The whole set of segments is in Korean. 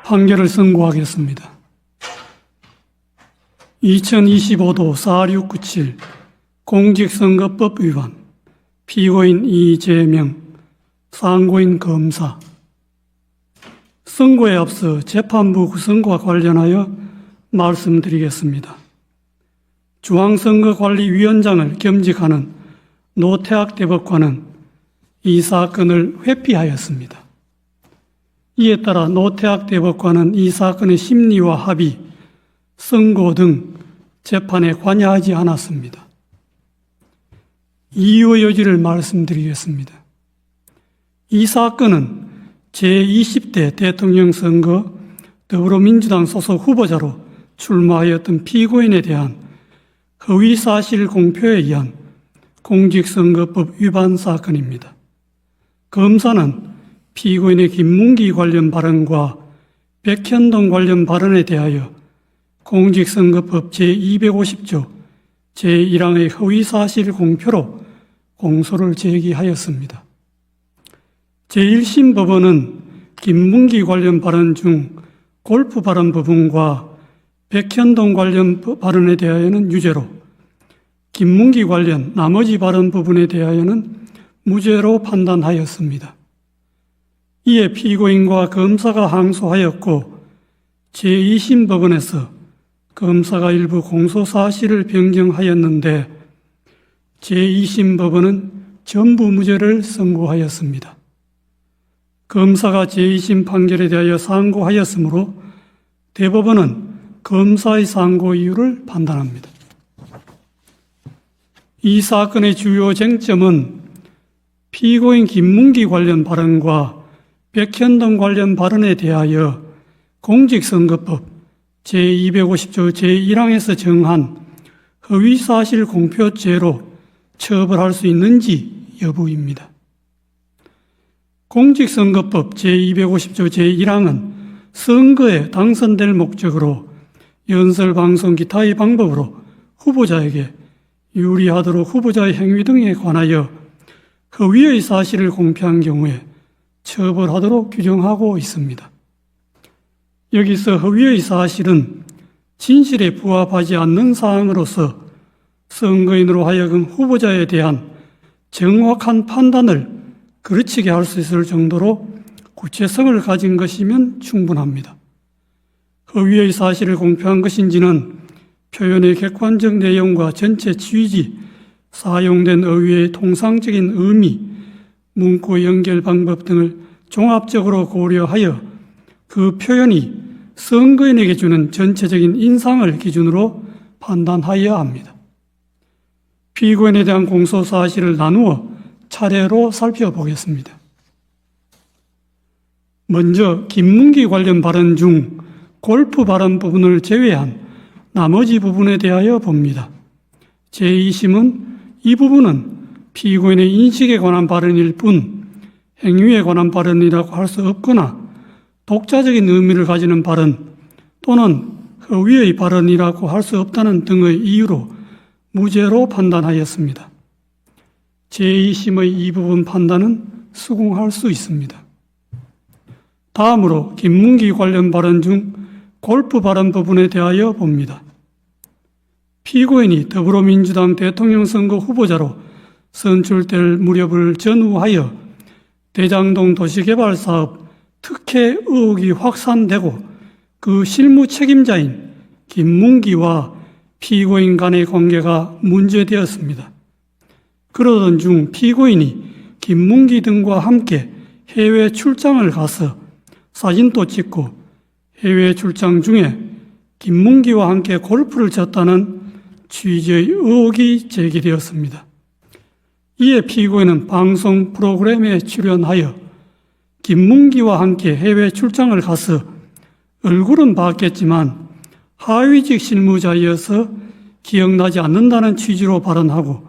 판결을 선고하겠습니다. 2025도 4697 공직선거법 위반 피고인 이재명 상고인 검사 선고에 앞서 재판부 구성과 관련하여 말씀드리겠습니다. 중앙선거관리위원장을 겸직하는 노태학 대법관은 이 사건을 회피하였습니다. 이에 따라 노태학 대법관은 이 사건의 심리와 합의, 선고 등 재판에 관여하지 않았습니다. 이유의 여지를 말씀드리겠습니다. 이 사건은 제20대 대통령 선거 더불어민주당 소속 후보자로 출마하였던 피고인에 대한 허위사실 공표에 의한 공직선거법 위반 사건입니다. 검사는 피고인의 김문기 관련 발언과 백현동 관련 발언에 대하여 공직선거법 제250조 제1항의 허위사실 공표로 공소를 제기하였습니다. 제1심 법원은 김문기 관련 발언 중 골프 발언 부분과 백현동 관련 발언에 대하여는 유죄로, 김문기 관련 나머지 발언 부분에 대하여는 무죄로 판단하였습니다. 이에 피고인과 검사가 항소하였고 제2심 법원에서 검사가 일부 공소사실을 변경하였는데 제2심 법원은 전부 무죄를 선고하였습니다. 검사가 제2심 판결에 대하여 상고하였으므로 대법원은 검사의 상고 이유를 판단합니다. 이 사건의 주요 쟁점은 피고인 김문기 관련 발언과 백현동 관련 발언에 대하여 공직선거법 제250조 제1항에서 정한 허위사실 공표죄로 처벌할 수 있는지 여부입니다. 공직선거법 제250조 제1항은 선거에 당선될 목적으로 연설방송 기타의 방법으로 후보자에게 유리하도록 후보자의 행위 등에 관하여 허위의 사실을 공표한 경우에 처벌하도록 규정하고 있습니다. 여기서 허위의 사실은 진실에 부합하지 않는 사항으로서 선거인으로 하여금 후보자에 대한 정확한 판단을 그르치게 할 수 있을 정도로 구체성을 가진 것이면 충분합니다. 허위의 사실을 공표한 것인지는 표현의 객관적 내용과 전체 취지, 사용된 어휘의 통상적인 의미, 문구 연결 방법 등을 종합적으로 고려하여 그 표현이 선거인에게 주는 전체적인 인상을 기준으로 판단하여야 합니다. 피고인에 대한 공소사실을 나누어 차례로 살펴보겠습니다. 먼저 김문기 관련 발언 중 골프 발언 부분을 제외한 나머지 부분에 대하여 봅니다. 제2심은 이 부분은 피고인의 인식에 관한 발언일 뿐 행위에 관한 발언이라고 할 수 없거나 독자적인 의미를 가지는 발언 또는 허위의 발언이라고 할 수 없다는 등의 이유로 무죄로 판단하였습니다. 제2심의 이 부분 판단은 수긍할 수 있습니다. 다음으로 김문기 관련 발언 중 골프 발언 부분에 대하여 봅니다. 피고인이 더불어민주당 대통령 선거 후보자로 선출될 무렵을 전후하여 대장동 도시개발사업 특혜 의혹이 확산되고 그 실무 책임자인 김문기와 피고인 간의 관계가 문제되었습니다. 그러던 중 피고인이 김문기 등과 함께 해외 출장을 가서 사진도 찍고 해외 출장 중에 김문기와 함께 골프를 쳤다는 취지의 의혹이 제기되었습니다. 이에 피고인은 방송 프로그램에 출연하여 김문기와 함께 해외 출장을 가서 얼굴은 봤겠지만 하위직 실무자이어서 기억나지 않는다는 취지로 발언하고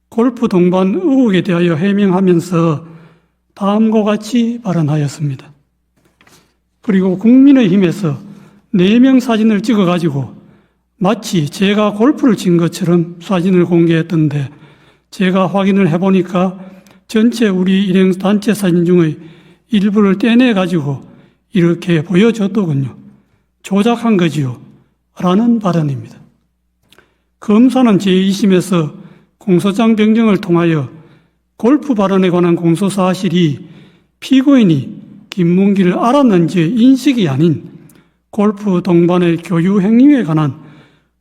골프 동반 의혹에 대하여 해명하면서 다음과 같이 발언하였습니다. 그리고 국민의힘에서 4명 사진을 찍어가지고 마치 제가 골프를 친 것처럼 사진을 공개했던데 제가 확인을 해보니까 전체 우리 일행 단체 사진 중의 일부를 떼내가지고 이렇게 보여줬더군요. 조작한 거지요. 라는 발언입니다. 검사는 제2심에서 공소장 변경을 통하여 골프 발언에 관한 공소사실이 피고인이 김문기를 알았는지 인식이 아닌 골프 동반의 교유 행위에 관한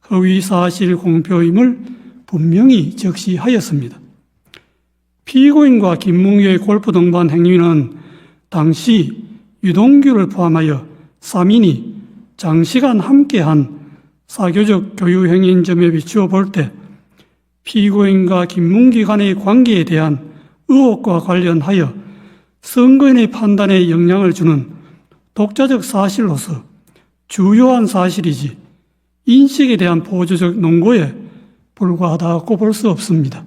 허위사실 공표임을 분명히 적시하였습니다. 피고인과 김문기의 골프 동반 행위는 당시 유동규를 포함하여 3인이 장시간 함께한 사교적 교유 행위인 점에 비추어 볼 때 피고인과 김문기 간의 관계에 대한 의혹과 관련하여 선거인의 판단에 영향을 주는 독자적 사실로서 주요한 사실이지 인식에 대한 보조적 논거에 불과하다고 볼 수 없습니다.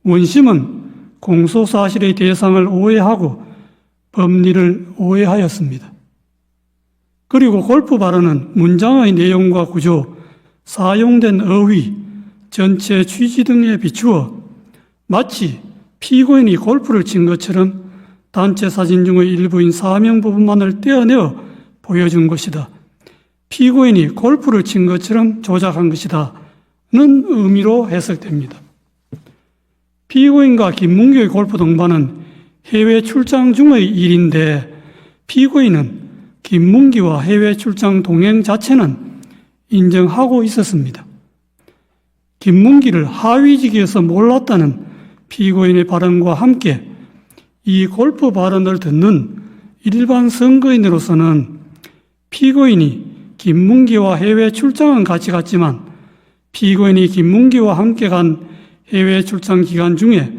원심은 공소사실의 대상을 오해하고 법리를 오해하였습니다. 그리고 골프 발언은 문장의 내용과 구조, 사용된 어휘, 전체 취지 등에 비추어 마치 피고인이 골프를 친 것처럼 단체 사진 중의 일부인 사명 부분만을 떼어내어 보여준 것이다. 피고인이 골프를 친 것처럼 조작한 것이다. 는 의미로 해석됩니다. 피고인과 김문기의 골프 동반은 해외 출장 중의 일인데 피고인은 김문기와 해외 출장 동행 자체는 인정하고 있었습니다. 김문기를 하위직에서 몰랐다는 피고인의 발언과 함께 이 골프 발언을 듣는 일반 선거인으로서는 피고인이 김문기와 해외 출장은 같이 갔지만 피고인이 김문기와 함께 간 해외 출장 기간 중에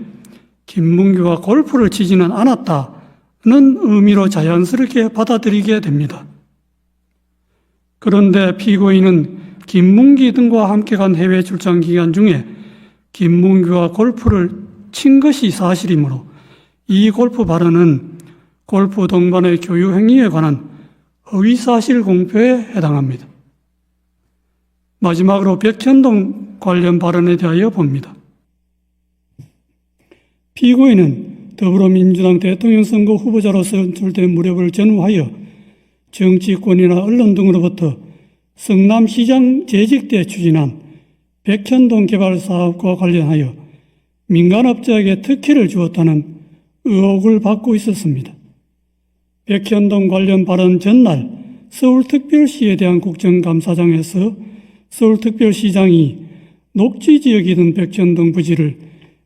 김문기와 골프를 치지는 않았다는 의미로 자연스럽게 받아들이게 됩니다. 그런데 피고인은 김문기 등과 함께 간 해외 출장 기간 중에 김문기와 골프를 친 것이 사실이므로 이 골프 발언은 골프 동반의 교유 행위에 관한 허위사실 공표에 해당합니다. 마지막으로 백현동 관련 발언에 대하여 봅니다. 피고인은 더불어민주당 대통령 선거 후보자로서 선출된 무렵을 전후하여 정치권이나 언론 등으로부터 성남시장 재직 때 추진한 백현동 개발 사업과 관련하여 민간업자에게 특혜를 주었다는 의혹을 받고 있었습니다. 백현동 관련 발언 전날 서울특별시에 대한 국정감사장에서 서울특별시장이 녹지지역이던 백현동 부지를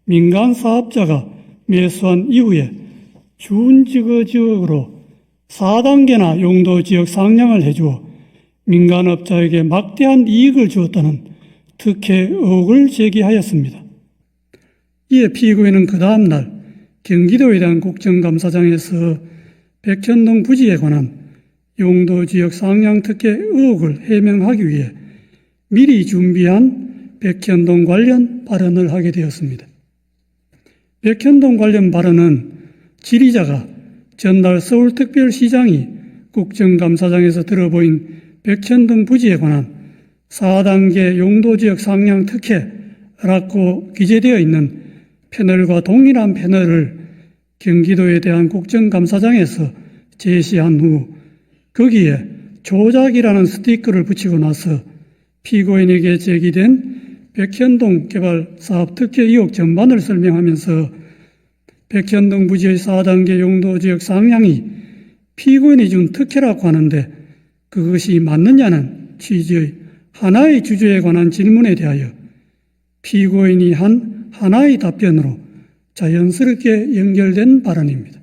민간 사업자가 매수한 이후에 준지구지역으로 4단계나 용도지역 상향을 해주어 민간업자에게 막대한 이익을 주었다는 특혜 의혹을 제기하였습니다. 이에 피고인은 그 다음날 경기도에 대한 국정감사장에서 백현동 부지에 관한 용도지역 상향 특혜 의혹을 해명하기 위해 미리 준비한 백현동 관련 발언을 하게 되었습니다. 백현동 관련 발언은 질의자가 전날 서울특별시장이 국정감사장에서 들어보인 백현동 부지에 관한 4단계 용도지역 상향 특혜라고 기재되어 있는 패널과 동일한 패널을 경기도에 대한 국정감사장에서 제시한 후 거기에 조작이라는 스티커를 붙이고 나서 피고인에게 제기된 백현동 개발 사업 특혜 의혹 전반을 설명하면서 백현동 부지의 4단계 용도지역 상향이 피고인이 준 특혜라고 하는데 그것이 맞느냐는 취지의 하나의 주제에 관한 질문에 대하여 피고인이 한 하나의 답변으로 자연스럽게 연결된 발언입니다.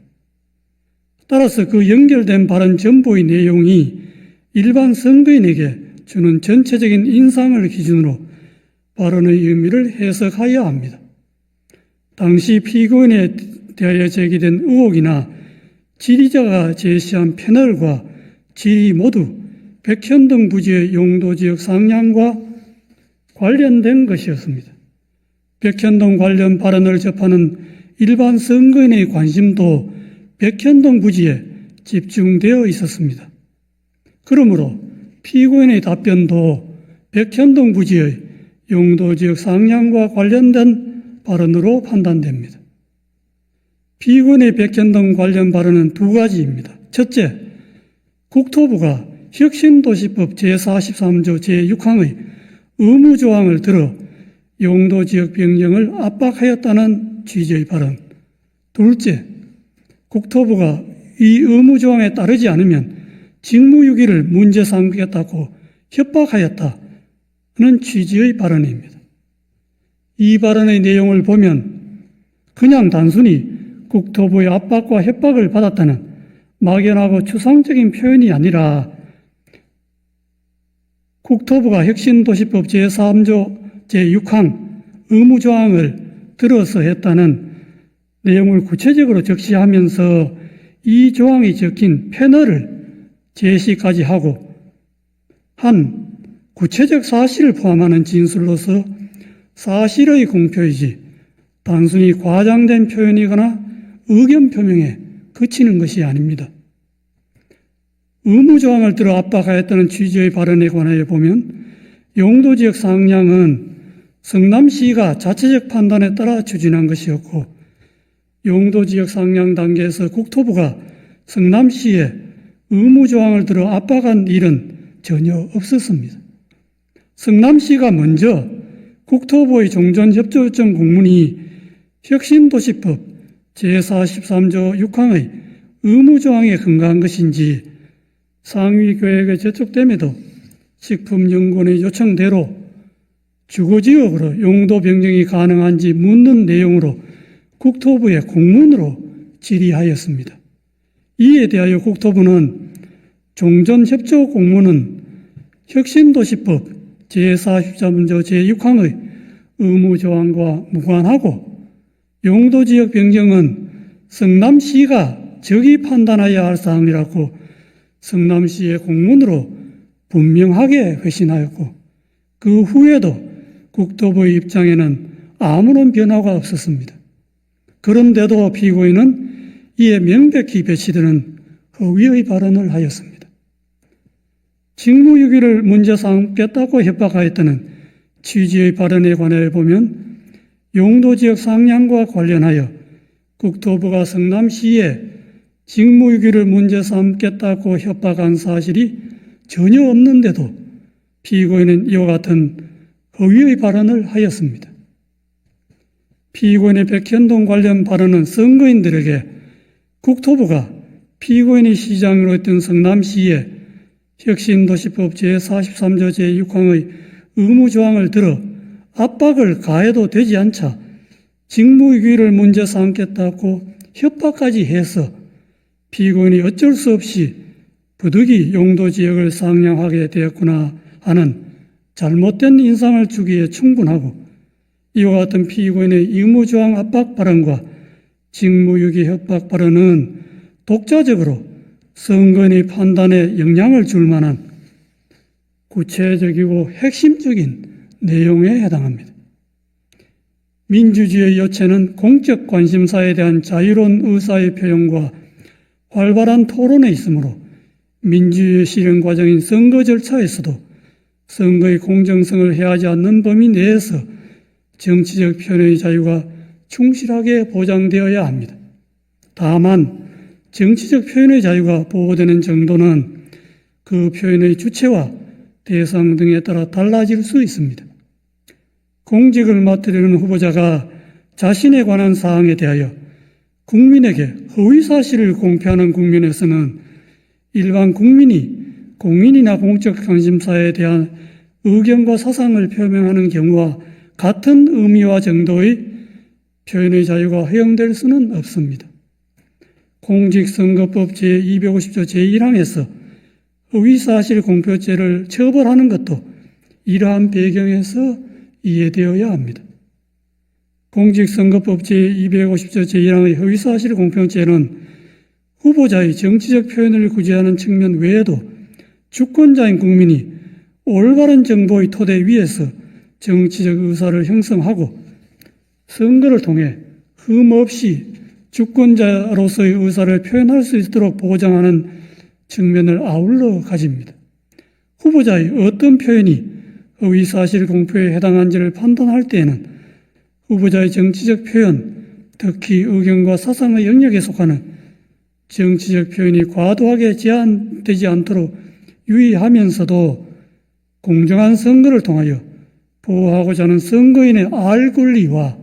따라서 그 연결된 발언 전부의 내용이 일반 선거인에게 주는 전체적인 인상을 기준으로 발언의 의미를 해석하여야 합니다. 당시 피고인에 대하여 제기된 의혹이나 질의자가 제시한 패널과 질의 모두 백현동 부지의 용도지역 상향과 관련된 것이었습니다. 백현동 관련 발언을 접하는 일반 선거인의 관심도 백현동 부지에 집중되어 있었습니다. 그러므로 피고인의 답변도 백현동 부지의 용도지역 상향과 관련된 발언으로 판단됩니다. 피고인의 백현동 관련 발언은 두 가지입니다. 첫째, 국토부가 혁신도시법 제43조 제6항의 의무조항을 들어 용도지역 변경을 압박하였다는 취지의 발언. 둘째, 국토부가 이 의무조항에 따르지 않으면 직무유기를 문제 삼겠다고 협박하였다는 취지의 발언입니다. 이 발언의 내용을 보면 그냥 단순히 국토부의 압박과 협박을 받았다는 막연하고 추상적인 표현이 아니라 국토부가 혁신도시법 제3조 제6항 의무조항을 들어서 했다는 내용을 구체적으로 적시하면서 이 조항이 적힌 패널을 제시까지 하고 한 구체적 사실을 포함하는 진술로서 사실의 공표이지 단순히 과장된 표현이거나 의견 표명에 그치는 것이 아닙니다. 의무조항을 들어 압박하였다는 취지의 발언에 관하여 보면 용도지역 상향은 성남시가 자체적 판단에 따라 추진한 것이었고 용도지역 상향 단계에서 국토부가 성남시에 의무조항을 들어 압박한 일은 전혀 없었습니다. 성남시가 먼저 국토부의 종전협조 요청 공문이 혁신도시법 제43조 6항의 의무조항에 근거한 것인지 상위교획에 제촉됨에도 식품연구원의 요청대로 주거지역으로 용도 변경이 가능한지 묻는 내용으로 국토부에 공문으로 질의하였습니다. 이에 대하여 국토부는 종전협조 공문은 혁신도시법 제43조 제6항의 의무조항과 무관하고 용도지역 변경은 성남시가 적이 판단해야 할 사항이라고 성남시의 공문으로 분명하게 회신하였고 그 후에도 국토부의 입장에는 아무런 변화가 없었습니다. 그런데도 피고인은 이에 명백히 배치되는 허위의 발언을 하였습니다. 직무유기를 문제 삼겠다고 협박하였다는 취지의 발언에 관해 보면 용도지역 상향과 관련하여 국토부가 성남시에 직무유기를 문제 삼겠다고 협박한 사실이 전혀 없는데도 피고인은 이와 같은 허위의 발언을 하였습니다. 피고인의 백현동 관련 발언은 선거인들에게 국토부가 피고인이 시장으로 했던 성남시에 혁신도시법 제43조 제6항의 의무조항을 들어 압박을 가해도 되지 않자 직무유기를 문제 삼겠다고 협박까지 해서 피고인이 어쩔 수 없이 부득이 용도지역을 상향하게 되었구나 하는 잘못된 인상을 주기에 충분하고 이와 같은 피고인의 의무조항 압박 발언과 직무유기 협박 발언은 독자적으로 선거인의 판단에 영향을 줄 만한 구체적이고 핵심적인 내용에 해당합니다. 민주주의의 요체는 공적 관심사에 대한 자유로운 의사의 표현과 활발한 토론에 있으므로 민주주의 실현 과정인 선거 절차에서도 선거의 공정성을 해하지 않는 범위 내에서 정치적 표현의 자유가 충실하게 보장되어야 합니다. 다만 정치적 표현의 자유가 보호되는 정도는 그 표현의 주체와 대상 등에 따라 달라질 수 있습니다. 공직을 맡으려는 후보자가 자신에 관한 사항에 대하여 국민에게 허위사실을 공표하는 국면에서는 일반 국민이 공인이나 공적 관심사에 대한 의견과 사상을 표명하는 경우와 같은 의미와 정도의 표현의 자유가 허용될 수는 없습니다. 공직선거법 제250조 제1항에서 허위사실 공표죄를 처벌하는 것도 이러한 배경에서 이해되어야 합니다. 공직선거법 제250조 제1항의 허위사실 공표죄는 후보자의 정치적 표현을 구제하는 측면 외에도 주권자인 국민이 올바른 정보의 토대 위에서 정치적 의사를 형성하고 선거를 통해 흠없이 주권자로서의 의사를 표현할 수 있도록 보장하는 측면을 아울러 가집니다. 후보자의 어떤 표현이 허위사실 공표에 해당한지를 판단할 때에는 후보자의 정치적 표현, 특히 의견과 사상의 영역에 속하는 정치적 표현이 과도하게 제한되지 않도록 유의하면서도 공정한 선거를 통하여 보호하고자 하는 선거인의 알 권리와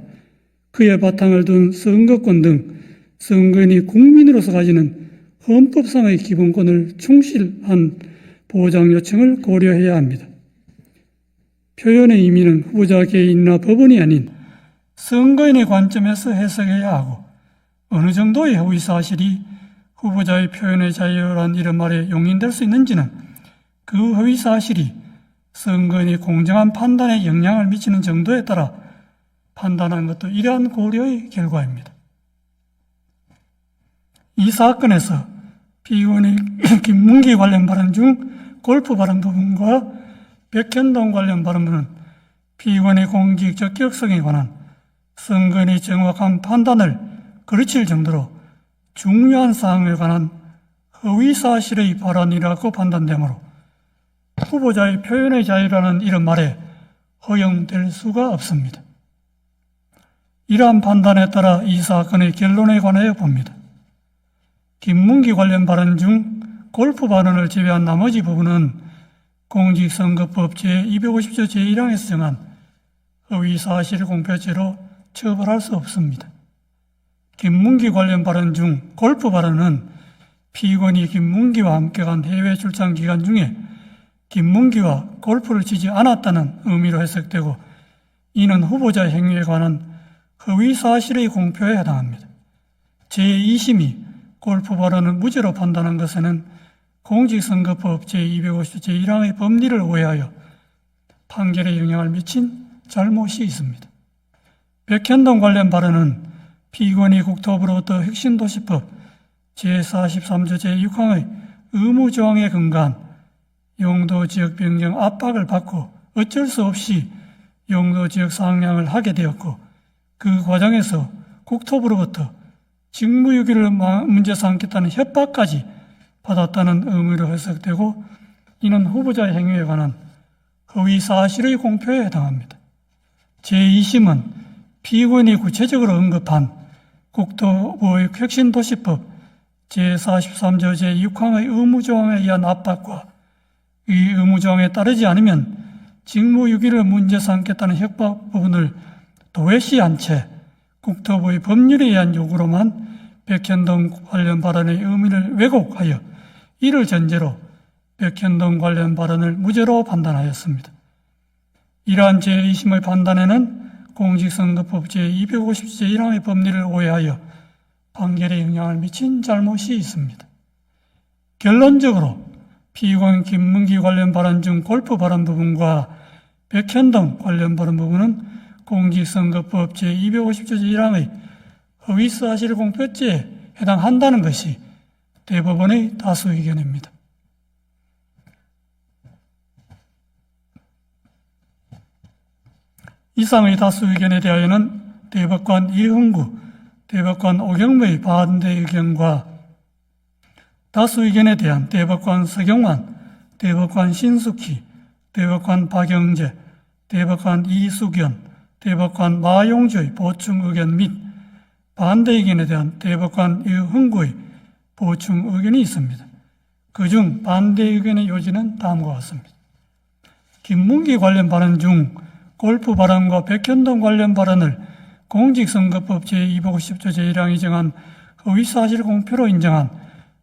그의 바탕을 둔 선거권 등 선거인이 국민으로서 가지는 헌법상의 기본권을 충실한 보장 요청을 고려해야 합니다. 표현의 의미는 후보자 개인이나 법원이 아닌 선거인의 관점에서 해석해야 하고 어느 정도의 허위 사실이 후보자의 표현의 자유란 이런 말에 용인될 수 있는지는 그 허위 사실이 선거인의 공정한 판단에 영향을 미치는 정도에 따라 판단하는 것도 이러한 고려의 결과입니다. 이 사건에서 피고인의 김문기 관련 발언 중 골프 발언 부분과 백현동 관련 발언은 피고인의 공직 적격성에 관한 선거인의 정확한 판단을 거르칠 정도로 중요한 사항에 관한 허위 사실의 발언이라고 판단되므로 후보자의 표현의 자유라는 이런 말에 허용될 수가 없습니다. 이러한 판단에 따라 이 사건의 결론에 관하여 봅니다. 김문기 관련 발언 중 골프 발언을 제외한 나머지 부분은 공직선거법 제250조 제1항에서 정한 허위사실 공표죄로 처벌할 수 없습니다. 김문기 관련 발언 중 골프 발언은 피고인이 김문기와 함께 간 해외 출장 기간 중에 김문기와 골프를 치지 않았다는 의미로 해석되고 이는 후보자 행위에 관한 허위사실의 공표에 해당합니다. 제2심이 골프 발언을 무죄로 판단한 것에는 공직선거법 제250조 제1항의 법리를 오해하여 판결에 영향을 미친 잘못이 있습니다. 백현동 관련 발언은 피고인이 국토부로부터 혁신도시법 제43조 제6항의 의무조항에 근거한 용도지역 변경 압박을 받고 어쩔 수 없이 용도지역 상향을 하게 되었고 그 과정에서 국토부로부터 직무유기를 문제 삼겠다는 협박까지 받았다는 의미로 해석되고 이는 후보자의 행위에 관한 허위사실의 공표에 해당합니다. 제2심은 피고인이 구체적으로 언급한 국토부의 혁신도시법 제43조 제6항의 의무조항에 의한 압박과 이 의무조항에 따르지 않으면 직무유기를 문제 삼겠다는 협박 부분을 도외시한 채 국토부의 법률에 의한 요구로만 백현동 관련 발언의 의미를 왜곡하여 이를 전제로 백현동 관련 발언을 무죄로 판단하였습니다. 이러한 제2심의 판단에는 공직선거법 제250조 제1항의 법리를 오해하여 판결에 영향을 미친 잘못이 있습니다. 결론적으로 피고인 김문기 관련 발언 중 골프 발언 부분과 백현동 관련 발언 부분은 공직선거법 제250조 제1항의 허위사실 공표죄에 해당한다는 것이 대법원의 다수 의견입니다. 이상의 다수 의견에 대하여는 대법관 이흥구, 대법관 오경무의 반대 의견과 다수 의견에 대한 대법관 서경환, 대법관 신숙희, 대법관 박영재, 대법관 이수견, 대법관 마용주의 보충 의견 및 반대 의견에 대한 대법관 이흥구의 보충 의견이 있습니다. 그중 반대 의견의 요지는 다음과 같습니다. 김문기 관련 발언 중 골프 발언과 백현동 관련 발언을 공직선거법 제250조 제1항이 정한 허위사실 공표로 인정한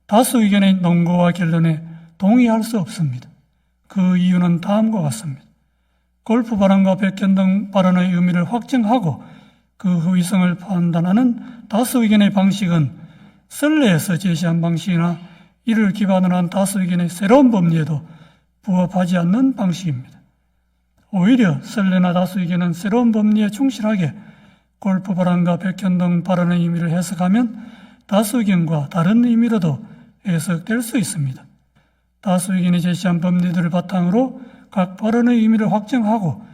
다수 의견의 논거와 결론에 동의할 수 없습니다. 그 이유는 다음과 같습니다. 골프 발언과 백현동 발언의 의미를 확정하고 그 허위성을 판단하는 다수 의견의 방식은 선례에서 제시한 방식이나 이를 기반으로 한 다수 의견의 새로운 법리에도 부합하지 않는 방식입니다. 오히려 선례나 다수 의견은 새로운 법리에 충실하게 골프 발언과 백현동 발언의 의미를 해석하면 다수 의견과 다른 의미로도 해석될 수 있습니다. 다수 의견이 제시한 법리들을 바탕으로 각 발언의 의미를 확정하고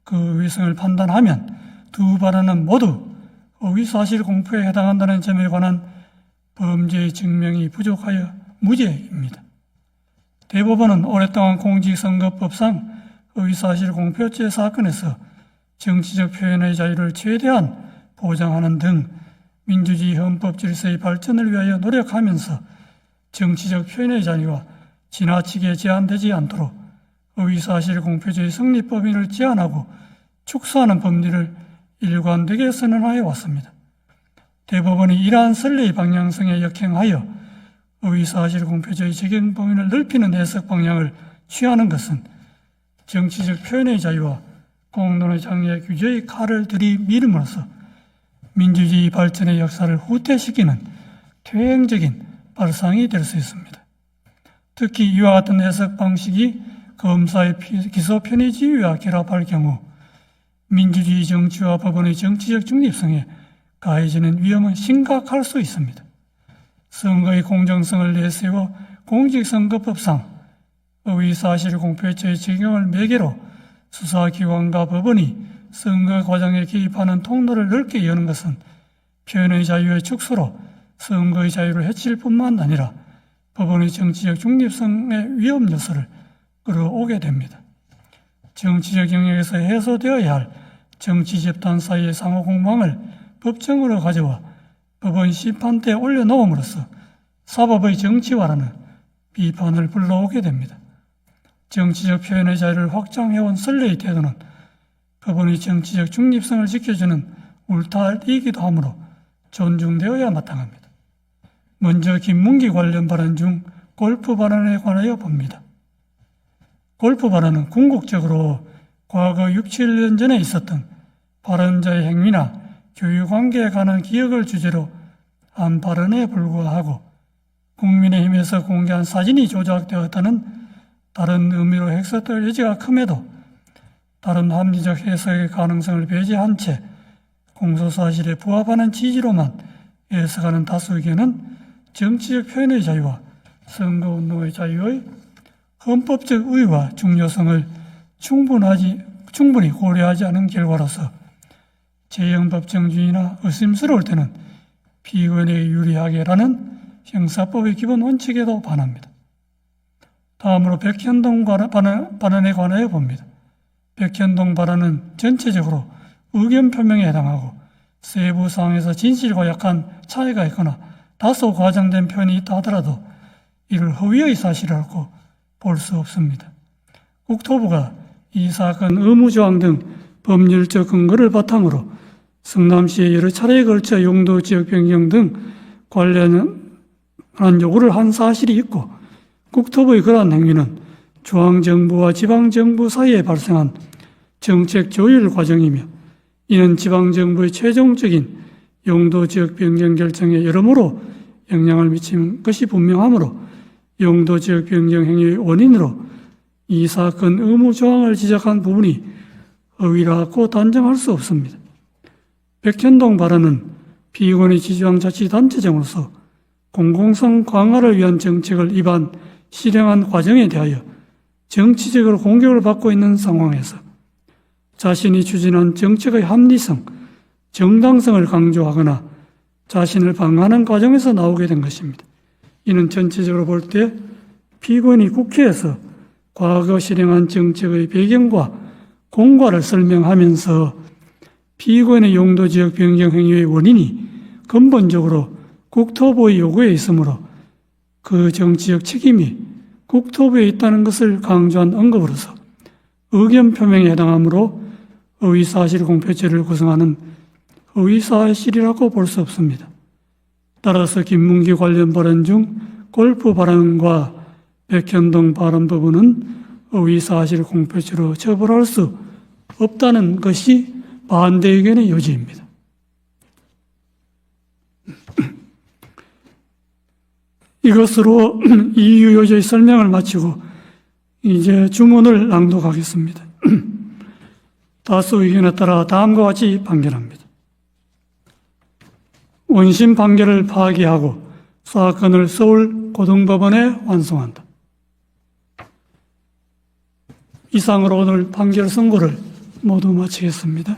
그 의미성을 판단하면 두 발언은 모두 허위사실 공표에 해당한다는 점에 관한 범죄의 증명이 부족하여 무죄입니다. 대법원은 오랫동안 공직선거법상 허위사실 공표죄 사건에서 정치적 표현의 자유를 최대한 보장하는 등 민주주의 헌법 질서의 발전을 위하여 노력하면서 정치적 표현의 자유와 지나치게 제한되지 않도록 허위사실 공표죄의 성립 범위를 제한하고 축소하는 법리를 일관되게 선언하여 왔습니다. 대법원이 이러한 선례의 방향성에 역행하여 허위사실 공표죄의 적용 범위를 넓히는 해석 방향을 취하는 것은 정치적 표현의 자유와 공론의 장애 규제의 칼을 들이밀음으로써 민주주의 발전의 역사를 후퇴시키는 퇴행적인 발상이 될 수 있습니다. 특히 이와 같은 해석 방식이 검사의 기소 편의 지위와 결합할 경우 민주주의 정치와 법원의 정치적 중립성에 가해지는 위험은 심각할 수 있습니다. 선거의 공정성을 내세워 공직선거법상 허위사실 공표죄의 적용을 매개로 수사기관과 법원이 선거 과정에 개입하는 통로를 넓게 여는 것은 표현의 자유의 축소로 선거의 자유를 해칠 뿐만 아니라 법원의 정치적 중립성의 위험 요소를 끌어오게 됩니다. 정치적 영역에서 해소되어야 할 정치 집단 사이의 상호 공방을 법정으로 가져와 법원 심판대에 올려놓음으로써 사법의 정치화라는 비판을 불러오게 됩니다. 정치적 표현의 자유를 확장해온 선례의 태도는 법원의 정치적 중립성을 지켜주는 울타리이기도 하므로 존중되어야 마땅합니다. 먼저 김문기 관련 발언 중 골프 발언에 관하여 봅니다. 골프 발언은 궁극적으로 과거 6, 7년 전에 있었던 발언자의 행위나 교육관계에 관한 기억을 주제로 한 발언에 불과하고 국민의힘에서 공개한 사진이 조작되었다는 다른 의미로 해석될 여지가 큼에도 다른 합리적 해석의 가능성을 배제한 채 공소사실에 부합하는 취지로만 해석하는 다수 의견은 정치적 표현의 자유와 선거운동의 자유의 헌법적 의의와 중요성을 충분히 고려하지 않은 결과로서 재형법정주의나 의심스러울 때는 피의원에게 유리하게라는 형사법의 기본 원칙에도 반합니다. 다음으로 백현동 발언에 관하여 봅니다. 백현동 발언은 전체적으로 의견 표명에 해당하고 세부 사항에서 진실과 약간 차이가 있거나 다소 과장된 표현이 있다 하더라도 이를 허위의 사실이라고 볼 수 없습니다. 국토부가 이 사건 의무조항 등 법률적 근거를 바탕으로 성남시에 여러 차례에 걸쳐 용도 지역 변경 등 관련한 요구를 한 사실이 있고 국토부의 그러한 행위는 중앙정부와 지방정부 사이에 발생한 정책 조율 과정이며 이는 지방정부의 최종적인 용도 지역 변경 결정에 여러모로 영향을 미친 것이 분명하므로 용도 지역 변경 행위의 원인으로 이 사건 의무 조항을 지적한 부분이 허위라고 단정할 수 없습니다. 백현동 발언은 피의권의 지주항자치단체장으로서 공공성 강화를 위한 정책을 실행한 과정에 대하여 정치적으로 공격을 받고 있는 상황에서 자신이 추진한 정책의 합리성, 정당성을 강조하거나 자신을 방어하는 과정에서 나오게 된 것입니다. 이는 전체적으로 볼 때 피의권이 국회에서 과거 실행한 정책의 배경과 공과를 설명하면서 피의권의 용도 지역 변경 행위의 원인이 근본적으로 국토부의 요구에 있으므로 그 정치적 책임이 국토부에 있다는 것을 강조한 언급으로서 의견 표명에 해당하므로 허위사실 공표죄를 구성하는 허위사실이라고 볼 수 없습니다. 따라서 김문기 관련 발언 중 골프 발언과 백현동 발언 부분은 허위사실 공표죄로 처벌할 수 없다는 것이 반대 의견의 요지입니다. 이것으로 이유 요지의 설명을 마치고 이제 주문을 낭독하겠습니다. 다수 의견에 따라 다음과 같이 판결합니다. 원심 판결을 파기하고 사건을 서울고등법원에 환송한다. 이상으로 오늘 판결 선고를 모두 마치겠습니다.